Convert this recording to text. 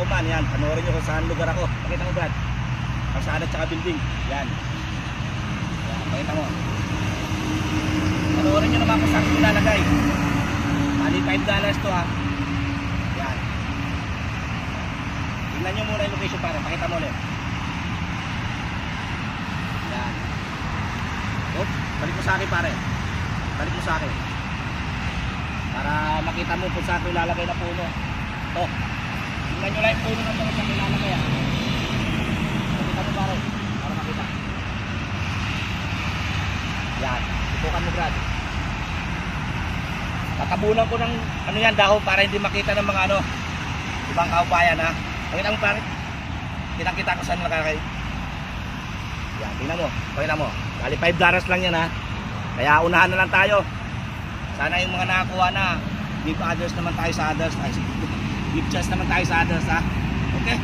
ako man, yan. Panoorin nyo kung saan lugar ako. Pakita mo, Brad. Kalsada tsaka building. Yan. Yan, pakita mo. Panoorin nyo naman kung saan ko nilalagay. Bali $5 to ha. Yan. Tingnan nyo muna yung location pare. Pakita mo ulit. Yan. Oh, balik mo sa akin pare. Balik mo sa akin. Para makita mo kung saan ko ilalagay na puno. Ito. Tingnan nyo lang yung puno na ito kung saan ko ilalagay. Pakita mo pare. Para makita. Yan. Tutukan mo Brad. Tatabunan ko ng ano yan dahon para hindi makita ng mga ano ibang kaupayan ha. Pakita mo pare. Kitang-kita ko saan nakakay. Yan, tingnan mo. Pakita mo. Bali $5 lang yan ha. Kaya unahan na lang tayo. Sana yung mga nakakuha na give others naman tayo sa others. Give chance naman tayo sa others ha. Okay?